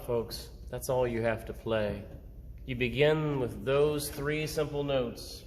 folks. That's all you have to play. You begin with those 3 simple notes,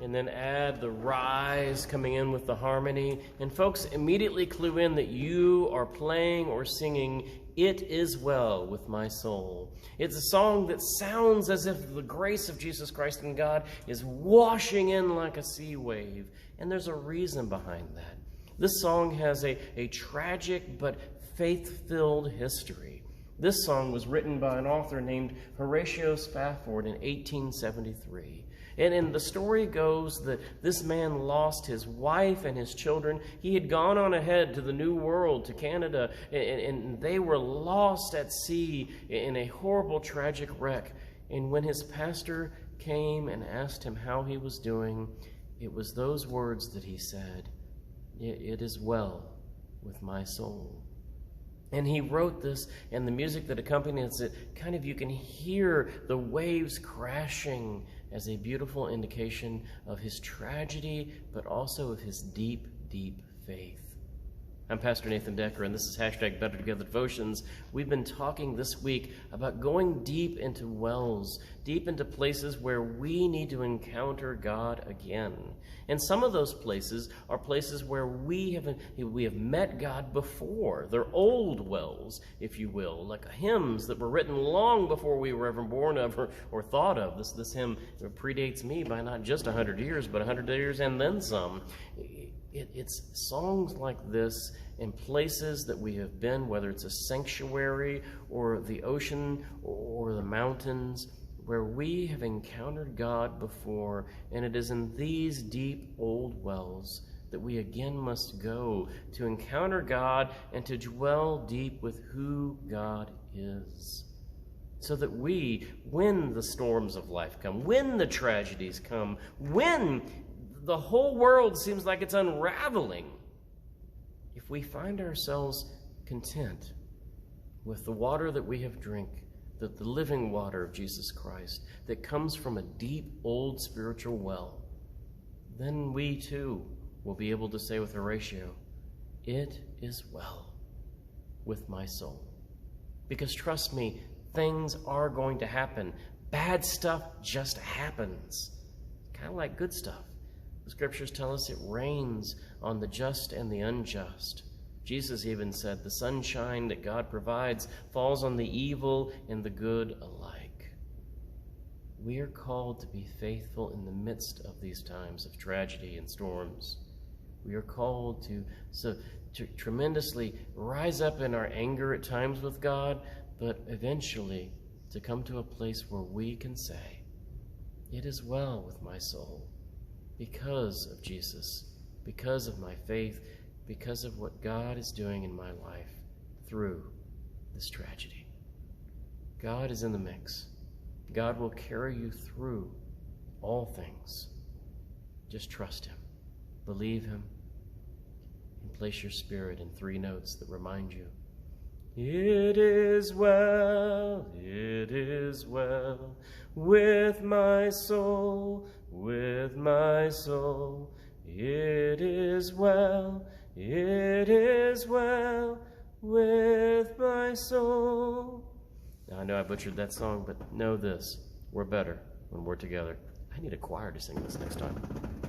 and then add the rise coming in with the harmony. And folks, immediately clue in that you are playing or singing "It Is Well With My Soul." It's a song that sounds as if the grace of Jesus Christ and God is washing in like a sea wave. And there's a reason behind that. This song has a tragic but faith-filled history. This song was written by an author named Horatio Spafford in 1873. And the story goes that this man lost his wife and his children. He had gone on ahead to the New World, to Canada, and they were lost at sea in a horrible, tragic wreck. And when his pastor came and asked him how he was doing, it was those words that he said, "It is well with my soul." And he wrote this, and the music that accompanies it, you can hear the waves crashing as a beautiful indication of his tragedy, but also of his deep, deep faith. I'm Pastor Nathan Decker, and this is Hashtag Better Together Devotions. We've been talking this week about going deep into wells, deep into places where we need to encounter God again. And some of those places are places where we have met God before. They're old wells, if you will, like hymns that were written long before we were ever born of or thought of. This hymn predates me by not just 100 years, but 100 years and then some. It's songs like this in places that we have been, whether it's a sanctuary or the ocean or the mountains, where we have encountered God before, and it is in these deep old wells that we again must go to encounter God and to dwell deep with who God is, so that we, when the storms of life come, when the tragedies come, when the whole world seems like it's unraveling, if we find ourselves content with the water that we have drunk, the living water of Jesus Christ that comes from a deep, old spiritual well, then we too will be able to say with Horatio, "It is well with my soul." Because trust me, things are going to happen. Bad stuff just happens, kind of like good stuff. The scriptures tell us it rains on the just and the unjust. Jesus even said the sunshine that God provides falls on the evil and the good alike. We are called to be faithful in the midst of these times of tragedy and storms. We are called to tremendously rise up in our anger at times with God, but eventually to come to a place where we can say, "It is well with my soul," because of Jesus, because of my faith, because of what God is doing in my life through this tragedy. God is in the mix. God will carry you through all things. Just trust Him, believe Him, and place your spirit in 3 notes that remind you, "It is well with my soul, with my soul. It is well with my soul." Now, I know I butchered that song, but know this, we're better when we're together. I need a choir to sing this next time.